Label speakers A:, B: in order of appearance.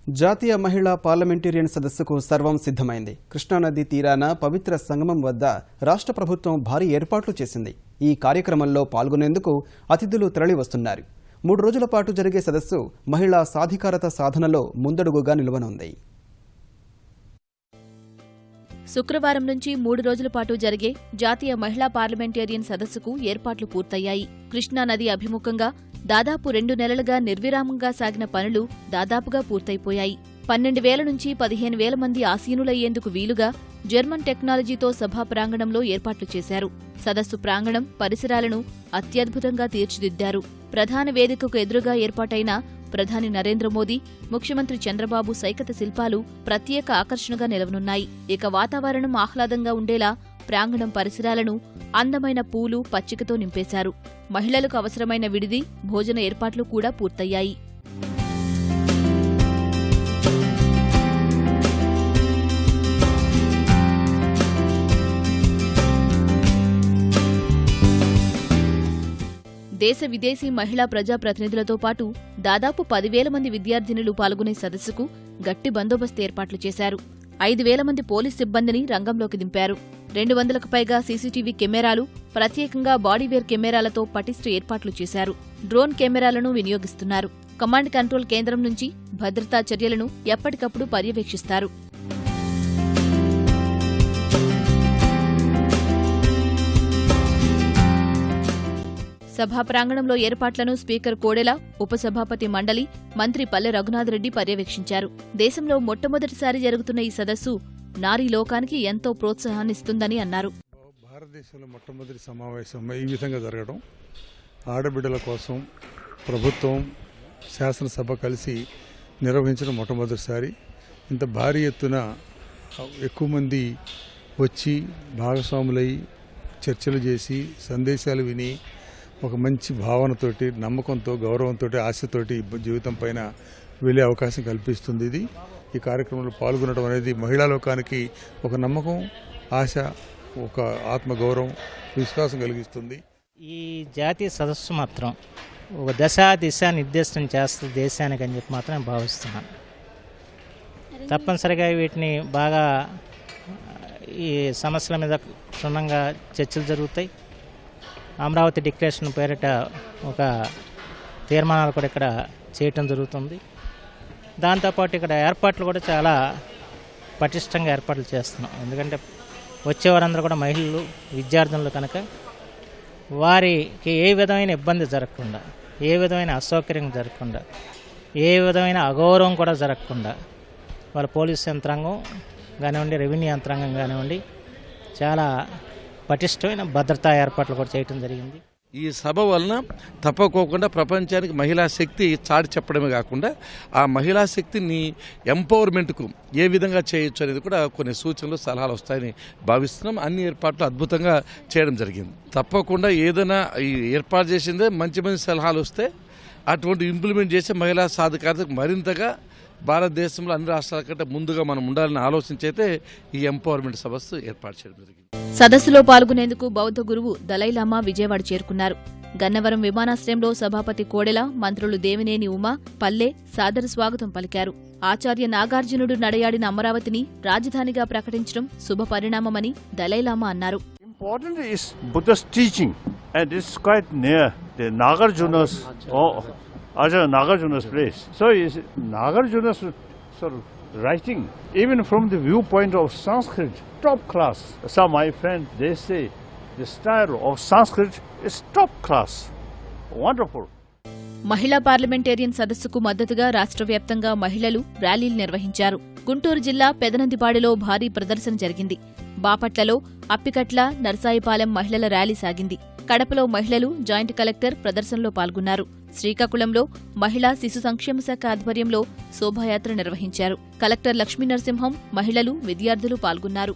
A: జాతీయ మహిళా పార్లమెంటేరియన్ సదస్సుకు సర్వం సిద్ధమైంది. కృష్ణానది తీరాన పవిత్ర సంగమం వద్ద రాష్ట్ర ప్రభుత్వం భారీ ఏర్పాట్లు చేసింది. ఈ కార్యక్రమంలో పాల్గొనేందుకు అతిథులు తరలివస్తున్నారు. 3 రోజుల పాటు జరిగే సదస్సు మహిళా సాధికారత సాధనలో ముందడుగుగా నిలవనుంది.
B: శుక్రవారం నుంచి 3 రోజుల పాటు జరిగే జాతీయ మహిళా పార్లమెంటేరియన్ సదస్సుకు ఏర్పాట్లు పూర్తయ్యాయి. కృష్ణానది అభిముఖంగా దాదాపు 2 నెలలుగా నిర్విరామంగా సాగిన పనులు దాదాపుగా పూర్తయిపోయాయి. 12,000 నుంచి 15,000 మంది ఆసీనులయ్యేందుకు వీలుగా జర్మన్ టెక్నాలజీతో సభా ప్రాంగణంలో ఏర్పాట్లు చేశారు. సదస్సు ప్రాంగణం, పరిసరాలను అత్యద్భుతంగా తీర్చిదిద్దారు. ప్రధాన వేదికకు ఎదురుగా ఏర్పాటైన ప్రధాని నరేంద్ర మోదీ, ముఖ్యమంత్రి చంద్రబాబు సైకత శిల్పాలు ప్రత్యేక ఆకర్షణగా నిలవనున్నాయి. ఇక వాతావరణం ఆహ్లాదంగా ఉండేలా ప్రాంగణం పరిసరాలను అందమైన పూలు, పచ్చికతో నింపేశారు. మహిళలకు అవసరమైన విడిది, భోజన ఏర్పాట్లు కూడా పూర్తయ్యాయి. దేశ విదేశీ మహిళా ప్రజాప్రతినిధులతో పాటు దాదాపు 10,000 మంది విద్యార్థినులు పాల్గొనే సదస్సుకు గట్టి బందోబస్తు ఏర్పాట్లు చేశారు. 5,000 మంది పోలీస్ సిబ్బందిని రంగంలోకి దింపారు. 200కు పైగా సీసీటీవీ కెమెరాలు, ప్రత్యేకంగా బాడీవేర్ కెమెరాలతో పటిష్ట ఏర్పాట్లు చేశారు. డ్రోన్ కెమెరాలను వినియోగిస్తున్నారు. కమాండ్ కంట్రోల్ కేంద్రం నుంచి భద్రతా చర్యలను ఎప్పటికప్పుడు పర్యవేక్షిస్తారు. సభా ప్రాంగణంలో ఏర్పాట్లను స్పీకర్ కోడెల, ఉపసభాపతి మండలి, మంత్రి పల్లె రఘునాథరెడ్డి పర్యవేక్షించారు. దేశంలో మొట్టమొదటిసారి జరుగుతున్న ఈ సదస్సు నారీ లోకానికి ఎంతో ప్రోత్సాహాన్నిస్తుందని అన్నారు.
C: భారతదేశంలో మొట్టమొదటి సమావేశం ఈ విధంగా జరగడం, ఆడబిడ్డల కోసం ప్రభుత్వం, శాసనసభ కలిసి నిర్వహించడం మొట్టమొదటిసారి. ఇంత భారీ ఎత్తున ఎక్కువ మంది వచ్చి భాగస్వాములై చర్చలు చేసి సందేశాలు విని ఒక మంచి భావనతోటి, నమ్మకంతో, గౌరవంతో, ఆశతోటి జీవితం పైన వెళ్ళే అవకాశం కల్పిస్తుంది. ఇది ఈ కార్యక్రమంలో పాల్గొనడం అనేది మహిళా లోకానికి ఒక నమ్మకం, ఆశ, ఒక ఆత్మగౌరవం, విశ్వాసం కలిగిస్తుంది.
D: ఈ జాతీయ సదస్సు మాత్రం ఒక దిశ నిర్దేశనం చేస్తుంది దేశానికి అని చెప్పి మాత్రం భావిస్తున్నాను. తప్పనిసరిగా వీటిని బాగా ఈ సమస్యల మీద క్షుణ్ణంగా చర్చలు జరుగుతాయి. అమరావతి డిక్లరేషన్ పేరిట ఒక తీర్మానాలు కూడా ఇక్కడ చేయటం జరుగుతుంది. దాంతోపాటు ఇక్కడ ఏర్పాట్లు కూడా చాలా పటిష్టంగా ఏర్పాట్లు చేస్తున్నాం. ఎందుకంటే వచ్చేవారందరూ కూడా మహిళలు, విద్యార్థులు కనుక వారికి ఏ విధమైన ఇబ్బంది జరగకుండా, ఏ విధమైన అసౌకర్యం జరగకుండా, ఏ విధమైన అగౌరవం కూడా జరగకుండా వాళ్ళ పోలీసు యంత్రాంగం కానివ్వండి, రెవెన్యూ యంత్రాంగం కానివ్వండి చాలా పటిష్టమైన భద్రతా ఏర్పాట్లు కూడా చేయడం జరిగింది.
E: ఈ సభ వలన తప్పకోకుండా ప్రపంచానికి మహిళా శక్తి చాటి చెప్పడమే కాకుండా ఆ మహిళా శక్తిని ఎంపవర్మెంట్కు ఏ విధంగా చేయొచ్చు అనేది కూడా కొన్ని సూచనలు, సలహాలు వస్తాయని భావిస్తున్నాం. అన్ని ఏర్పాట్లు అద్భుతంగా చేయడం జరిగింది. తప్పకుండా ఏదైనా ఈ ఏర్పాటు చేసిందే మంచి మంచి సలహాలు వస్తే అటువంటి ఇంప్లిమెంట్ చేసే మహిళా సాధికారతకు మరింతగా భారతదేశంలో అన్ని రాష్ట్రాల కంటే ముందుగా మనం ఉండాలని ఆలోచించైతే ఈ ఎంపవర్మెంట్ సదస్సు ఏర్పాటు చేయడం జరిగింది.
B: సదస్సులో పాల్గొనేందుకు బౌద్ధ గురువు దలైలామా విజయవాడ చేరుకున్నారు. గన్నవరం విమానాశ్రయంలో సభాపతి కోడెల, మంత్రులు దేవినేని ఉమా, పల్లె సాదర స్వాగతం పలికారు. ఆచార్య నాగార్జునుడు నడయాడిన అమరావతిని రాజధానిగా ప్రకటించడం శుభ పరిణామమని దలైలామా అన్నారు.
F: Important is Buddha's teaching, and it's quite near the Nagarjuna's Acharya Nagarjuna's place. So is Nagarjuna's sort of writing, even from the viewpoint of Sanskrit, top class. Some my friends, they say the style of Sanskrit is top class. Wonderful.
B: మహిళా parliamentarian సదస్సుకు మద్దతుగా రాష్ట్ర వ్యాప్తంగా మహిళలు ర్యాలీలు నిర్వహించారు. గుంటూరు జిల్లా పెదనందిపాడులో భారీ ప్రదర్శన జరిగింది. బాపట్లలో అప్పికట్ల, నర్సాయిపాలెం మహిళల ర్యాలీ సాగింది. కడపలో మహిళలు జాయింట్ కలెక్టర్ ప్రదర్శనలో పాల్గొన్నారు. శ్రీకాకుళంలో మహిళా శిశు సంక్షేమ శాఖ ఆధ్వర్యంలో శోభాయాత్ర నిర్వహించారు. కలెక్టర్ లక్ష్మీ నరసింహం, మహిళలు, విద్యార్థులు పాల్గొన్నారు.